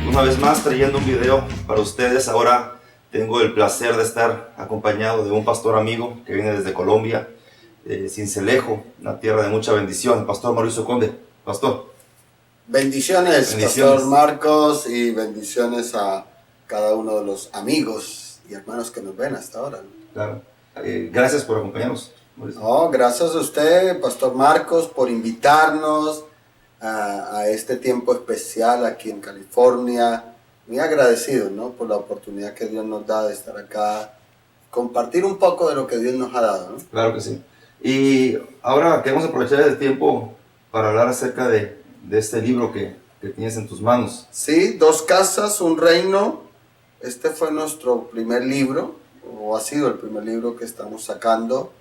una vez más trayendo un video para ustedes. Ahora tengo el placer de estar acompañado de un pastor amigo que viene desde Colombia, Sincelejo, una tierra de mucha bendición, el pastor Mauricio Conde. Pastor. Bendiciones, Pastor Marcos, y bendiciones a cada uno de los amigos y hermanos que nos ven hasta ahora. Claro. Gracias por acompañarnos, Mauricio. No, gracias a usted, Pastor Marcos, por invitarnos a este tiempo especial aquí en California. Muy agradecido, ¿no?, por la oportunidad que Dios nos da de estar acá, compartir un poco de lo que Dios nos ha dado, ¿no? Claro que sí. Y ahora queremos aprovechar el tiempo para hablar acerca de este libro que tienes en tus manos. Sí, Dos Casas, un Reino. Este fue nuestro primer libro, o ha sido el primer libro que estamos sacando.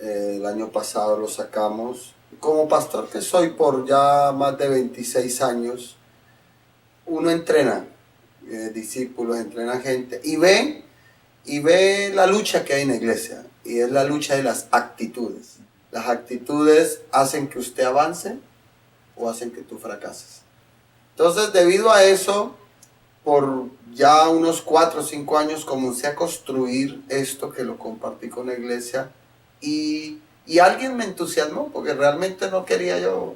El año pasado lo sacamos. Como pastor que soy por ya más de 26 años, uno entrena discípulos, entrena gente y ve la lucha que hay en la iglesia, y es la lucha de las actitudes. Las actitudes hacen que usted avance o hacen que tú fracases. Entonces, debido a eso, por ya unos 4 o 5 años comencé a construir esto, que lo compartí con la iglesia, y alguien me entusiasmó porque realmente no quería yo.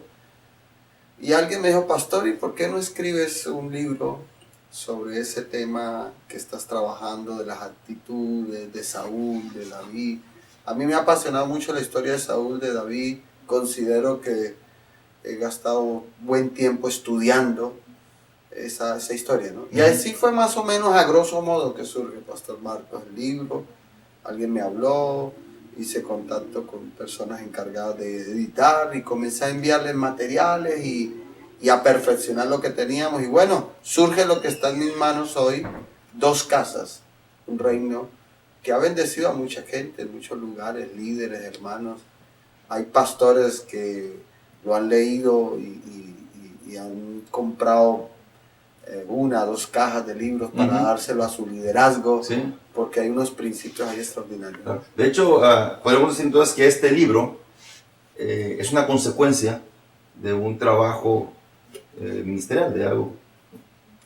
Y alguien me dijo: pastor, ¿y por qué no escribes un libro sobre ese tema que estás trabajando, de las actitudes de Saúl, de David? A mí me ha apasionado mucho la historia de Saúl, de David. Considero que he gastado buen tiempo estudiando esa historia, ¿no? Y así fue más o menos a grosso modo que surge, Pastor Marcos, el libro. Alguien me habló, hice contacto con personas encargadas de editar y comencé a enviarles materiales y a perfeccionar lo que teníamos. Y bueno, surge lo que está en mis manos hoy: Dos Casas, un reino que ha bendecido a mucha gente en muchos lugares, líderes, hermanos. Hay pastores que lo han leído y han comprado 1 o 2 cajas de libros para dárselo a su liderazgo, ¿sí?, porque hay unos principios ahí extraordinarios. Claro. De hecho, podemos decir entonces que este libro es una consecuencia de un trabajo ministerial, de algo.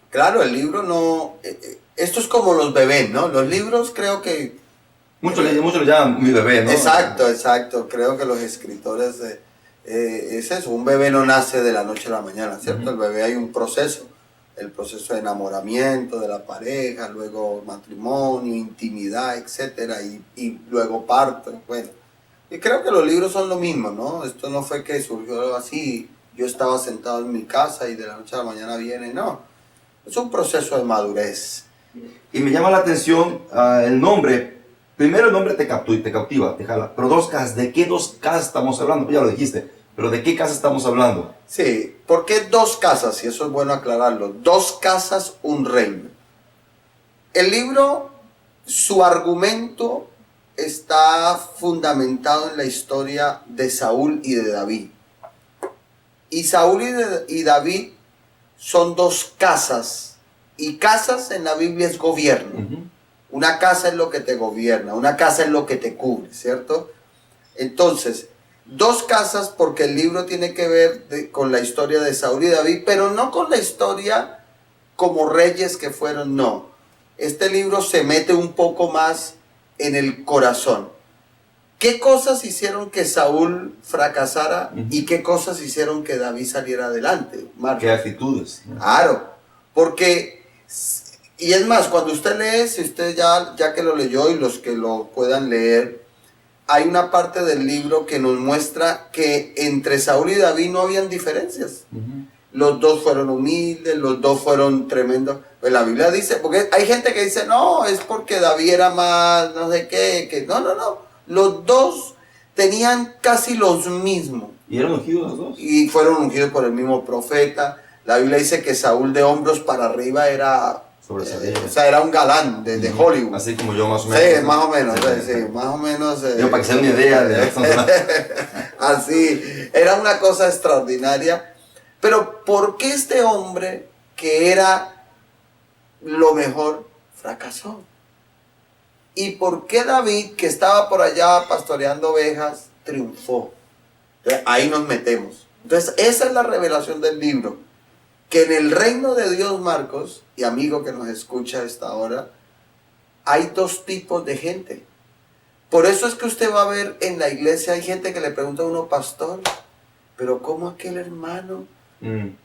Claro, el libro no... esto es como los bebés, ¿no? Los libros creo que... Muchos lo llaman mi bebé, ¿no? Exacto. Creo que los escritores... es eso, un bebé no nace de la noche a la mañana, ¿cierto? El bebé hay un proceso. El proceso de enamoramiento de la pareja, luego matrimonio, intimidad, etcétera, y luego parto. Bueno, y creo que los libros son lo mismo, ¿no? Esto no fue que surgió así, yo estaba sentado en mi casa y de la noche a la mañana viene, no. Es un proceso de madurez. Y me llama la atención el nombre. Primero el nombre te cautiva, te jala. Pero 2 casas, ¿de qué 2 casas estamos hablando? Ya lo dijiste. ¿Pero de qué casa estamos hablando? Sí, ¿por qué 2 casas? Y eso es bueno aclararlo. 2 casas, un reino. El libro, su argumento está fundamentado en la historia de Saúl y de David. Y Saúl y David son 2 casas. Y casas en la Biblia es gobierno. Una casa es lo que te gobierna, una casa es lo que te cubre, ¿cierto? Entonces, 2 casas, porque el libro tiene que ver con la historia de Saúl y David, pero no con la historia como reyes que fueron, no. Este libro se mete un poco más en el corazón. ¿Qué cosas hicieron que Saúl fracasara y qué cosas hicieron que David saliera adelante, Marcos? ¿Qué actitudes? Claro, porque... Y es más, cuando usted lee, si usted ya que lo leyó y los que lo puedan leer, hay una parte del libro que nos muestra que entre Saúl y David no habían diferencias. Los 2 fueron humildes, los 2 fueron tremendos. Pues la Biblia dice, porque hay gente que dice, no, es porque David era más, no sé qué, que no. Los 2 tenían casi los mismos. ¿Y eran ungidos los 2? Y fueron ungidos por el mismo profeta. La Biblia dice que Saúl de hombros para arriba era... o sea, era un galán de Hollywood. Así como yo, más o menos. Sí, más o menos. Sí, más o menos. Yo, para que se den una idea de esto. Así, era una cosa extraordinaria. Pero ¿por qué este hombre, que era lo mejor, fracasó? ¿Y por qué David, que estaba por allá pastoreando ovejas, triunfó? Entonces, ahí nos metemos. Entonces, esa es la revelación del libro. que en el reino de Dios, Marcos, y amigo que nos escucha a esta hora, hay dos tipos de gente. Por eso es que usted va a ver en la iglesia, hay gente que le pregunta a uno, pastor, pero ¿cómo aquel hermano,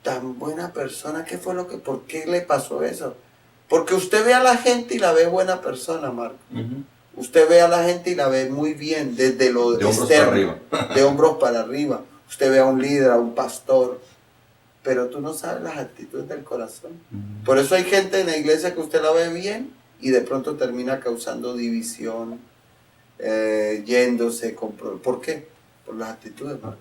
tan buena persona, qué fue lo que, por qué le pasó eso? Porque usted ve a la gente y la ve buena persona, Marcos. Usted ve a la gente y la ve muy bien, desde lo de externo, de hombros para arriba. Usted ve a un líder, a un pastor, pero tú no sabes las actitudes del corazón. Por eso hay gente en la iglesia que usted la ve bien y de pronto termina causando división, yéndose. ¿Por qué? Por las actitudes, Marcos.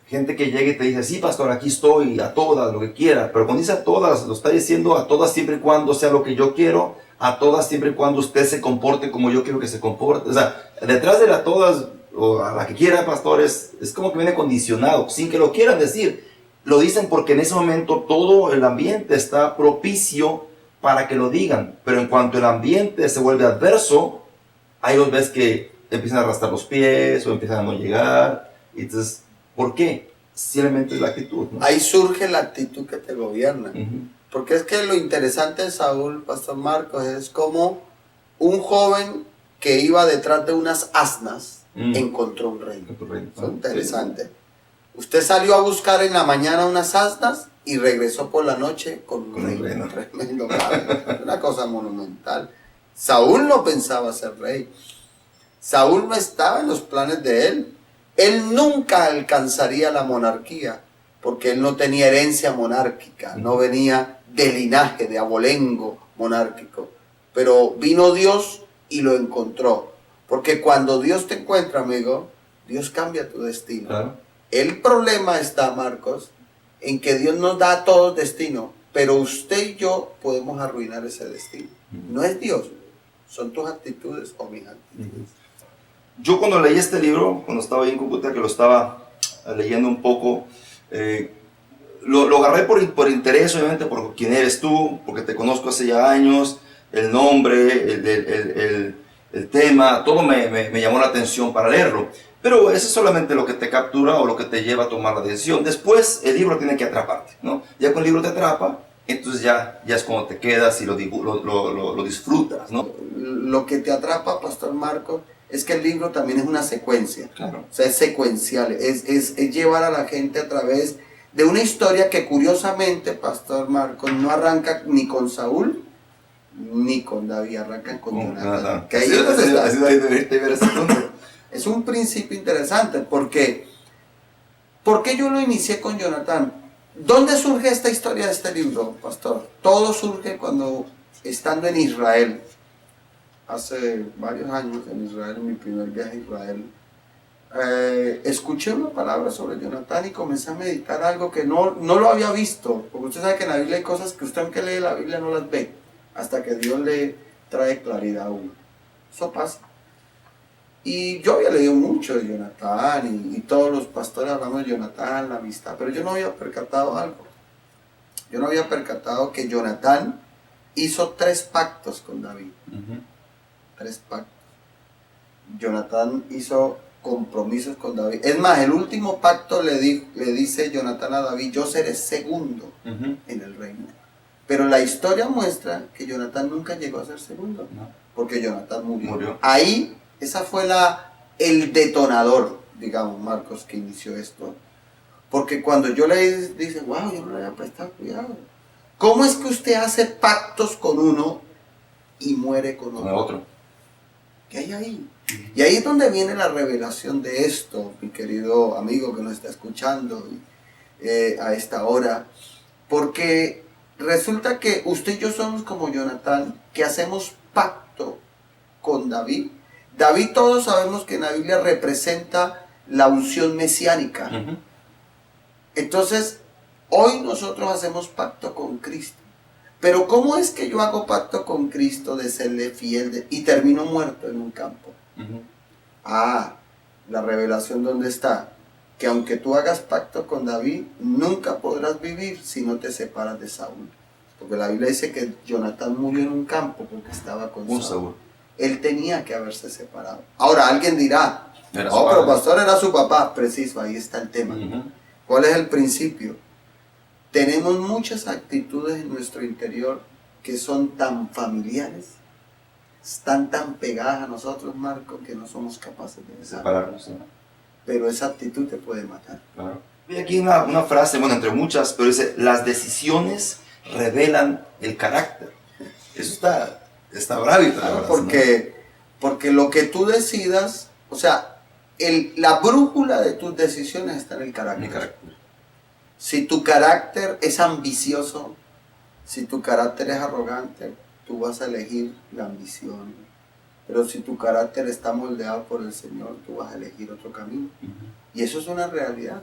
Gente que llega y te dice, sí, pastor, aquí estoy, a todas, lo que quiera. Pero cuando dice a todas, lo está diciendo a todas siempre y cuando sea lo que yo quiero, a todas siempre y cuando usted se comporte como yo quiero que se comporte. O sea, detrás de la todas, o a la que quiera, pastor, es como que viene condicionado, sin que lo quieran decir. Lo dicen porque en ese momento todo el ambiente está propicio para que lo digan. Pero en cuanto el ambiente se vuelve adverso, ahí los ves que empiezan a arrastrar los pies o empiezan a no llegar. Y entonces, ¿por qué? Simplemente es la actitud, ¿no? Ahí surge la actitud que te gobierna. Porque es que lo interesante de Saúl, pastor Marcos, es como un joven que iba detrás de unas asnas encontró un reino. Eso es interesante. Usted salió a buscar en la mañana unas asnas y regresó por la noche con un reino. Tremendo, una cosa monumental. Saúl no pensaba ser rey. Saúl no estaba en los planes de él. Él nunca alcanzaría la monarquía, porque él no tenía herencia monárquica, no venía de linaje, de abolengo monárquico. Pero vino Dios y lo encontró. Porque cuando Dios te encuentra, amigo, Dios cambia tu destino. Claro. El problema está, Marcos, en que Dios nos da a todos destino, pero usted y yo podemos arruinar ese destino. No es Dios, son tus actitudes o mis actitudes. Yo cuando leí este libro, cuando estaba ahí en Cúcuta, que lo estaba leyendo un poco, lo agarré por interés, obviamente, por quién eres tú, porque te conozco hace ya años, el nombre, el tema, todo me llamó la atención para leerlo. Pero eso es solamente lo que te captura o lo que te lleva a tomar la decisión. Después el libro tiene que atraparte, ¿no? Ya cuando el libro te atrapa, entonces ya es cuando te quedas y lo disfrutas, ¿no? Lo que te atrapa, pastor Marcos, es que el libro también es una secuencia. Claro. O sea, es secuencial, es llevar a la gente a través de una historia que curiosamente, pastor Marcos, no arranca ni con Saúl ni con David, arrancan con Jonatán. Que ahí es donde está. Es un principio interesante, porque ¿por qué yo lo inicié con Jonatán? ¿Dónde surge esta historia de este libro, pastor? Todo surge cuando, estando en Israel, hace varios años en Israel, en mi primer viaje a Israel, escuché una palabra sobre Jonatán y comencé a meditar algo que no lo había visto, porque usted sabe que en la Biblia hay cosas que usted, aunque lee la Biblia, no las ve, hasta que Dios le trae claridad a uno. Eso pasa. Y yo había leído mucho de Jonatán y todos los pastores hablamos de Jonatán, la amistad, pero yo no había percatado algo. Yo no había percatado que Jonatán hizo 3 pactos con David. 3 pactos. Jonatán hizo compromisos con David. Es más, el último pacto le dice Jonatán a David, yo seré segundo en el reino. Pero la historia muestra que Jonatán nunca llegó a ser segundo, porque Jonatán murió. Ahí, esa fue el detonador, digamos, Marcos, que inició esto. Porque cuando yo le dice, wow, yo no le había prestado cuidado. ¿Cómo es que usted hace pactos con uno y muere con otro? ¿Qué hay ahí? Y ahí es donde viene la revelación de esto, mi querido amigo que nos está escuchando a esta hora. Porque resulta que usted y yo somos como Jonatán, que hacemos pacto con David. David, todos sabemos que en la Biblia representa la unción mesiánica. Entonces, hoy nosotros hacemos pacto con Cristo. Pero ¿cómo es que yo hago pacto con Cristo de serle fiel y termino muerto en un campo? La revelación, ¿dónde está? Que aunque tú hagas pacto con David, nunca podrás vivir si no te separas de Saúl. Porque la Biblia dice que Jonatán murió en un campo porque estaba con Saúl. Él tenía que haberse separado. Ahora, alguien dirá, no, pero pastor, era su papá. Preciso, ahí está el tema. ¿Cuál es el principio? tenemos muchas actitudes en nuestro interior que son tan familiares, están tan pegadas a nosotros, Marco, que no somos capaces de separarnos. ¿No? Pero esa actitud te puede matar. Claro. Y aquí una frase, bueno, entre muchas, pero dice, las decisiones revelan el carácter. Eso está bravito. Claro, porque lo que tú decidas, o sea, la brújula de tus decisiones está en el carácter. Mi carácter. Si tu carácter es ambicioso, si tu carácter es arrogante, tú vas a elegir la ambición. Pero si tu carácter está moldeado por el Señor, tú vas a elegir otro camino. Y eso es una realidad.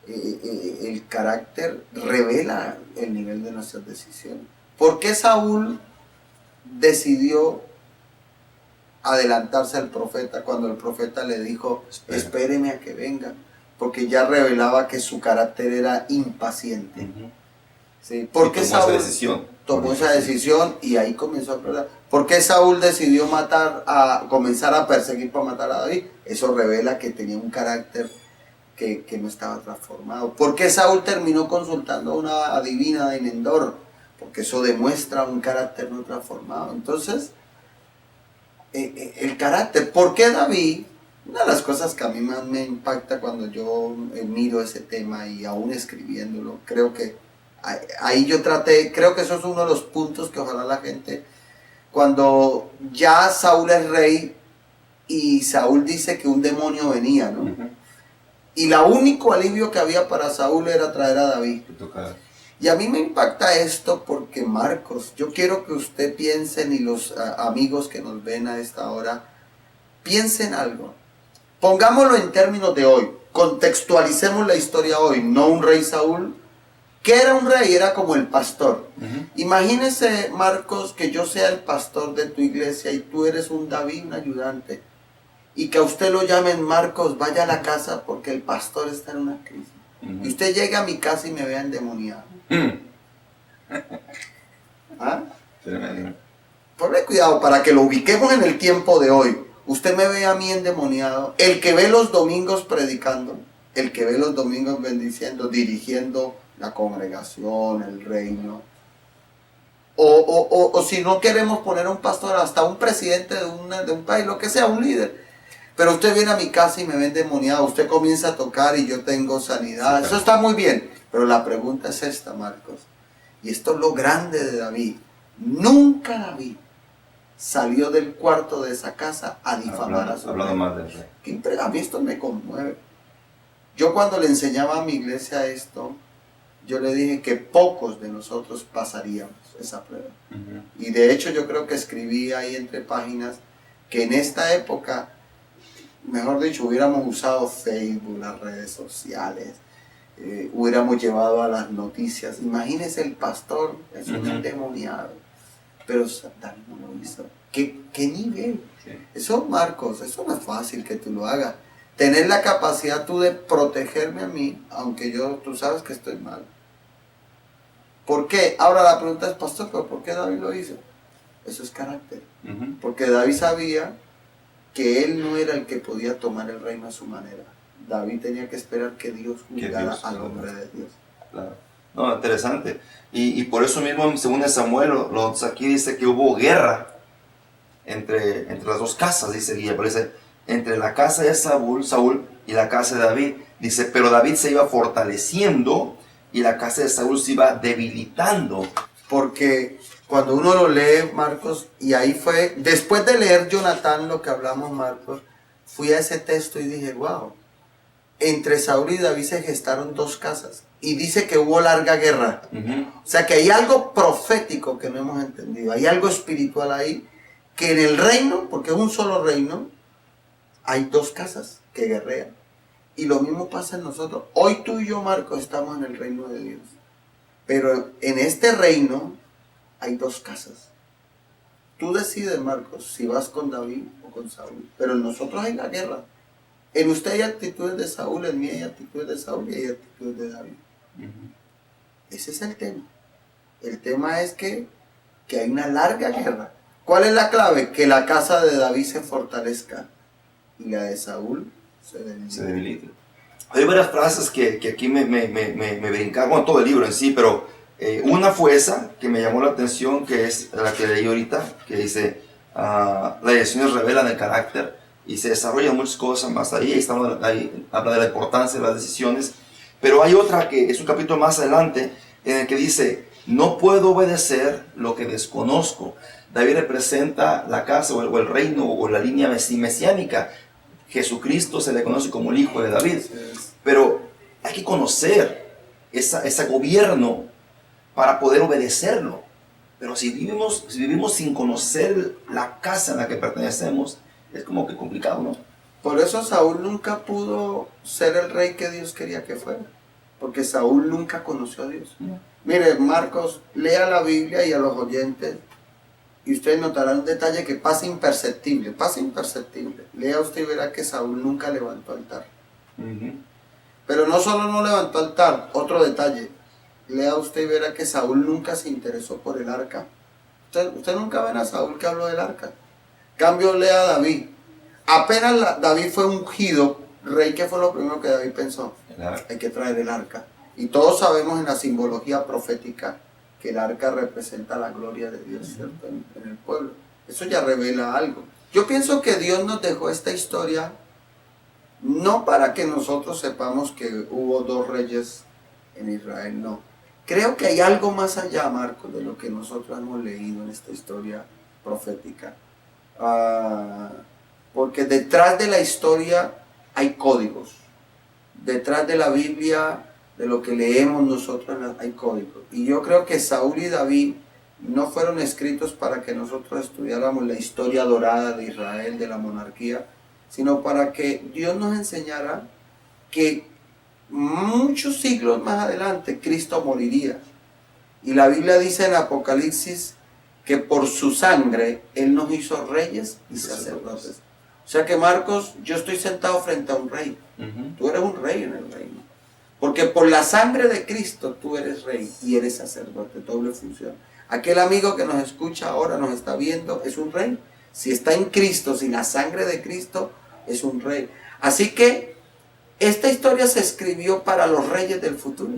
El carácter revela el nivel de nuestras decisiones. ¿Por qué Saúl decidió adelantarse al profeta cuando el profeta le dijo, espéreme a que venga? Porque ya revelaba que su carácter era impaciente. ¿Sí? ¿Por qué Saúl tomó esa decisión y ahí comenzó a perder? ¿Por qué Saúl decidió comenzar a perseguir para matar a David? Eso revela que tenía un carácter que no estaba transformado. ¿Por qué Saúl terminó consultando a una adivina de Endor? Porque eso demuestra un carácter no transformado. Entonces, el carácter. ¿Por qué David? Una de las cosas que a mí más me impacta cuando yo miro ese tema y aún escribiéndolo, creo que ahí yo creo que eso es uno de los puntos que ojalá la gente, cuando ya Saúl es rey y Saúl dice que un demonio venía, ¿no? Y el único alivio que había para Saúl era traer a David. Y a mí me impacta esto porque, Marcos, yo quiero que usted piensen y los amigos que nos ven a esta hora, piensen algo. Pongámoslo en términos de hoy, contextualicemos la historia hoy, no un rey Saúl. ¿Qué era un rey? Era como el pastor. Imagínese, Marcos, que yo sea el pastor de tu iglesia y tú eres un David, un ayudante. Y que a usted lo llamen, Marcos, vaya a la casa porque el pastor está en una crisis. Y usted llega a mi casa y me vea endemoniado. ¿Ah? Ponle cuidado para que lo ubiquemos en el tiempo de hoy. Usted me ve a mí endemoniado. El que ve los domingos predicando, el que ve los domingos bendiciendo, dirigiendo la congregación, el reino. O si no queremos poner a un pastor, hasta un presidente de un país, lo que sea, un líder. Pero usted viene a mi casa y me ve endemoniado, usted comienza a tocar y yo tengo sanidad. Sí, eso está muy bien. Pero la pregunta es esta, Marcos. Y esto es lo grande de David. Nunca David salió del cuarto de esa casa a difamar a su rey. Más del rey. A mí esto me conmueve. Yo cuando le enseñaba a mi iglesia esto, yo le dije que pocos de nosotros pasaríamos esa prueba. Y de hecho yo creo que escribí ahí entre páginas que en esta época, mejor dicho, hubiéramos usado Facebook, las redes sociales, hubiéramos llevado a las noticias. Imagínese el pastor, es un endemoniado, pero David no lo hizo. ¿Qué nivel? Sí. Eso, Marcos, eso no es fácil que tú lo hagas. Tener la capacidad tú de protegerme a mí, aunque tú sabes que estoy mal. ¿Por qué? Ahora la pregunta es, pastor, ¿pero por qué David lo hizo? Eso es carácter. Porque David sabía que él no era el que podía tomar el reino a su manera. David tenía que esperar que Dios juzgara al hombre de Dios. Claro. No, interesante. Y por eso mismo, según Samuel, aquí dice que hubo guerra entre las dos casas, dice Guía, pero dice, entre la casa de Saúl y la casa de David. Dice, pero David se iba fortaleciendo y la casa de Saúl se iba debilitando. Porque cuando uno lo lee, Marcos, y ahí fue, después de leer Jonatán, lo que hablamos, Marcos, fui a ese texto y dije, wow, entre Saúl y David se gestaron dos casas. Y dice que hubo larga guerra. O sea que hay algo profético que no hemos entendido. Hay algo espiritual ahí, que en el reino, porque es un solo reino, hay dos casas que guerrean. Y lo mismo pasa en nosotros. Hoy tú y yo, Marcos, estamos en el reino de Dios. Pero en este reino hay dos casas. Tú decides, Marcos, si vas con David o con Saúl. Pero en nosotros hay la guerra. En usted hay actitudes de Saúl, en mí hay actitudes de Saúl y hay actitudes de David. Ese es el tema. El tema es que hay una larga guerra. ¿Cuál es la clave? Que la casa de David se fortalezca y la de Saúl se debilite. Hay varias frases que aquí me brincaron, bueno, todo el libro en sí, pero una fue esa que me llamó la atención, que es la que leí ahorita, que dice, las decisiones revelan el carácter, y se desarrollan muchas cosas más ahí habla de la importancia de las decisiones, pero hay otra que es un capítulo más adelante, en el que dice, no puedo obedecer lo que desconozco. David representa la casa o el reino o la línea mesiánica. Jesucristo se le conoce como el hijo de David, pero hay que conocer ese gobierno para poder obedecerlo. Pero si vivimos sin conocer la casa en la que pertenecemos, es como que complicado, ¿no? Por eso Saúl nunca pudo ser el rey que Dios quería que fuera, porque Saúl nunca conoció a Dios. Mire, Marcos, lea la Biblia y a los oyentes, y ustedes notarán un detalle que pasa imperceptible. Lea usted y verá que Saúl nunca levantó altar. Pero no solo no levantó altar, otro detalle. Lea usted y verá que Saúl nunca se interesó por el arca. Usted nunca ven a Saúl que habló del arca. Cambio, lea a David. Apenas David fue ungido rey, ¿qué fue lo primero que David pensó? Hay que traer el arca. Y todos sabemos en la simbología profética que el arca representa la gloria de Dios, ¿cierto? En el pueblo. Eso ya revela algo. Yo pienso que Dios nos dejó esta historia no para que nosotros sepamos que hubo dos reyes en Israel, no. Creo que hay algo más allá, Marcos, de lo que nosotros hemos leído en esta historia profética. Porque detrás de la historia hay códigos. Detrás de la Biblia, de lo que leemos nosotros, hay códigos. Y yo creo que Saúl y David no fueron escritos para que nosotros estudiáramos la historia dorada de Israel, de la monarquía, sino para que Dios nos enseñara que muchos siglos más adelante Cristo moriría. Y la Biblia dice en Apocalipsis que por su sangre Él nos hizo reyes y sacerdotes. O sea que, Marcos, yo estoy sentado frente a un rey. Tú eres un rey en el reino. Porque por la sangre de Cristo tú eres rey y eres sacerdote, doble función. Aquel amigo que nos escucha ahora, nos está viendo, es un rey. Si está en Cristo, si la sangre de Cristo, es un rey. Así que esta historia se escribió para los reyes del futuro.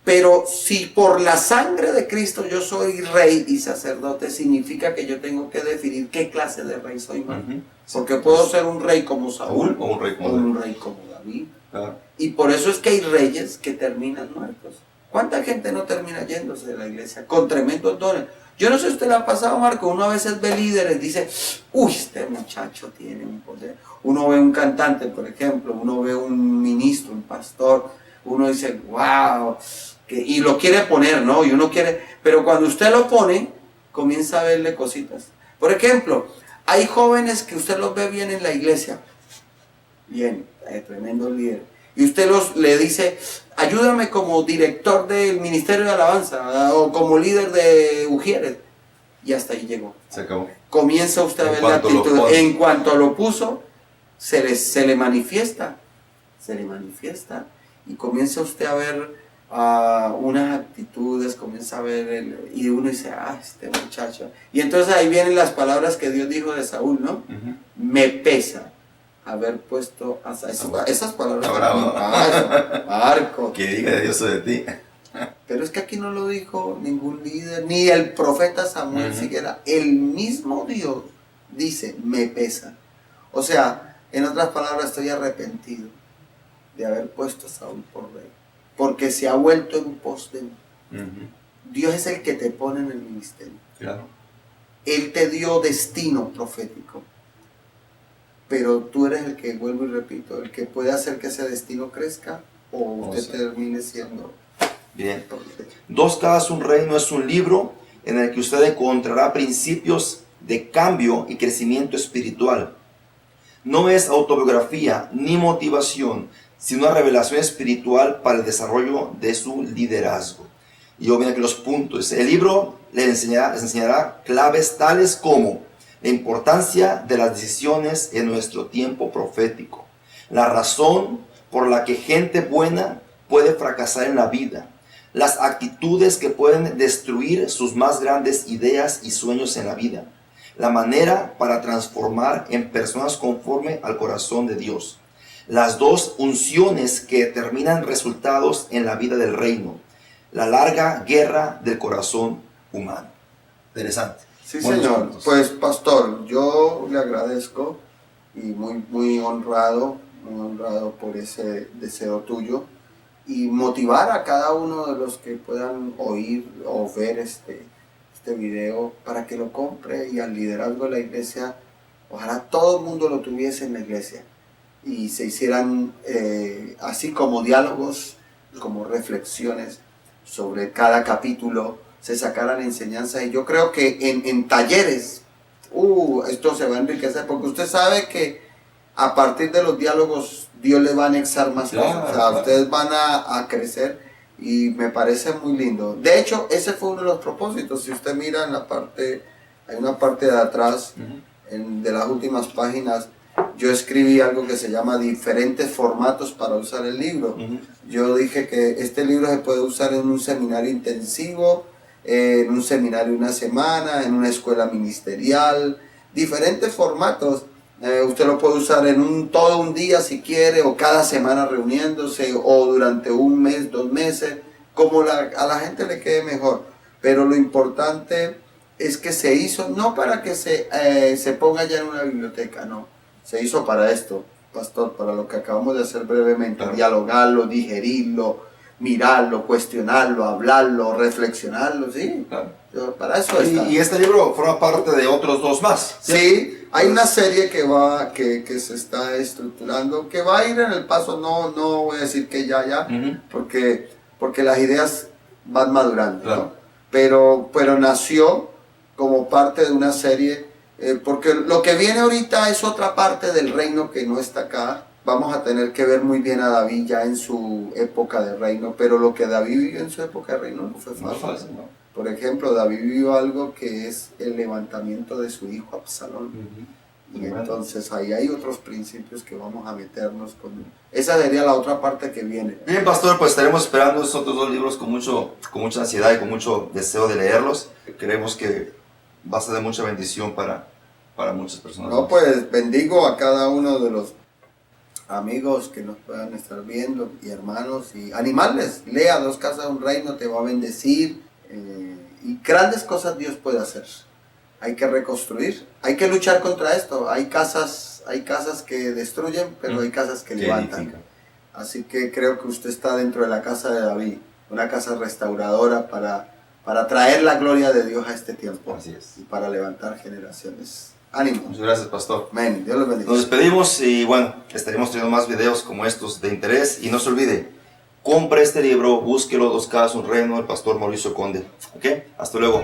Pero si por la sangre de Cristo yo soy rey y sacerdote, significa que yo tengo que definir qué clase de rey soy. Porque puedo ser un rey como Saúl o un rey como David. Y por eso es que hay reyes que terminan muertos. ¿Cuánta gente no termina yéndose de la iglesia con tremendos dones? Yo no sé si usted le ha pasado, Marco, uno a veces ve líderes, dice, uy, este muchacho tiene un poder. Uno ve un cantante, por ejemplo, uno ve un ministro, un pastor, uno dice, wow, y lo quiere poner, ¿no? Y uno quiere, pero cuando usted lo pone, comienza a verle cositas. Por ejemplo, hay jóvenes que usted los ve bien en la iglesia, bien, tremendo líder, y usted le dice, ayúdame como director del ministerio de alabanza, o como líder de Ujieres, y hasta ahí llegó. Se acabó. Comienza usted a ver la actitud. En cuanto lo puso, se le manifiesta, y comienza usted a ver unas actitudes, comienza a ver, y uno dice, este muchacho. Y entonces ahí vienen las palabras que Dios dijo de Saúl, ¿no? Me pesa haber puesto esas palabras. Marco. Que diga de Dios o de ti. Pero es que aquí no lo dijo ningún líder, ni el profeta Samuel siquiera. El mismo Dios dice, me pesa. O sea, en otras palabras, estoy arrepentido de haber puesto a Saúl por rey, porque se ha vuelto en pos de mí. Dios es el que te pone en el ministerio. Claro. Él te dio destino profético, pero tú eres el que, vuelvo y repito, el que puede hacer que ese destino crezca o usted termine siendo. Bien. Dos Caras, un Reino es un libro en el que usted encontrará principios de cambio y crecimiento espiritual. No es autobiografía ni motivación, sino una revelación espiritual para el desarrollo de su liderazgo. Y obviamente los puntos. El libro les enseñará claves tales como la importancia de las decisiones en nuestro tiempo profético, la razón por la que gente buena puede fracasar en la vida, las actitudes que pueden destruir sus más grandes ideas y sueños en la vida, la manera para transformar en personas conforme al corazón de Dios, las dos unciones que determinan resultados en la vida del reino. La larga guerra del corazón humano. Interesante. Sí, Buenos señor. puntos. Pues, pastor, yo le agradezco y muy honrado por ese deseo tuyo y motivar a cada uno de los que puedan oír o ver este video para que lo compre, y al liderazgo de la iglesia, ojalá todo el mundo lo tuviese en la iglesia y se hicieran así como diálogos, como reflexiones sobre cada capítulo, se sacaran enseñanzas. Y yo creo que en talleres, esto se va a enriquecer, porque usted sabe que a partir de los diálogos Dios le va a anexar más cosas. O sea, Claro. ustedes van a crecer, y me parece muy lindo. De hecho, ese fue uno de los propósitos. Si usted mira en la parte, hay una parte de atrás, de las últimas páginas, yo escribí algo que se llama diferentes formatos para usar el libro. Yo dije que este libro se puede usar en un seminario intensivo, en un seminario una semana, en una escuela ministerial, diferentes formatos. Usted lo puede usar en todo un día si quiere, o cada semana reuniéndose, o durante un mes, 2 meses, como a la gente le quede mejor. Pero lo importante es que se hizo no para que se ponga ya en una biblioteca, no. Se hizo para esto, pastor, para lo que acabamos de hacer brevemente, Claro. Dialogarlo, digerirlo, mirarlo, cuestionarlo, hablarlo, reflexionarlo, ¿sí? Claro. Para eso está. Y este libro forma parte de otros 2 más. Sí, hay una serie que se está estructurando, que va a ir en el paso, no voy a decir que ya, porque las ideas van madurando, Claro. ¿no? Pero nació como parte de una serie, porque lo que viene ahorita es otra parte del reino que no está acá. Vamos a tener que ver muy bien a David ya en su época de reino, pero lo que David vivió en su época de reino no fue No es fácil. fácil, ¿no? Por ejemplo, David vivió algo que es el levantamiento de su hijo Absalón. Y entonces ahí hay otros principios que vamos a meternos con. Esa sería la otra parte que viene. Bien, pastor, pues estaremos esperando esos otros 2 libros con mucha ansiedad y con mucho deseo de leerlos. Creemos que va a ser de mucha bendición para muchas personas. No, pues bendigo a cada uno de los amigos que nos puedan estar viendo y hermanos, y animarles, lea Dos Casas de un Reino, te va a bendecir, y grandes cosas Dios puede hacer. Hay que reconstruir, hay que luchar contra esto. Hay casas que destruyen, pero hay casas que levantan. edifican. Así que creo que usted está dentro de la casa de David, una casa restauradora para traer la gloria de Dios a este tiempo. Así es. Y para levantar generaciones. Ánimo. Muchas gracias, pastor. Amén. Dios los bendiga. Nos despedimos y bueno, estaremos teniendo más videos como estos de interés. Y no se olvide, compre este libro, búsquelo, Dos Casas, un Reino, del pastor Mauricio Conde. ¿Ok? Hasta luego.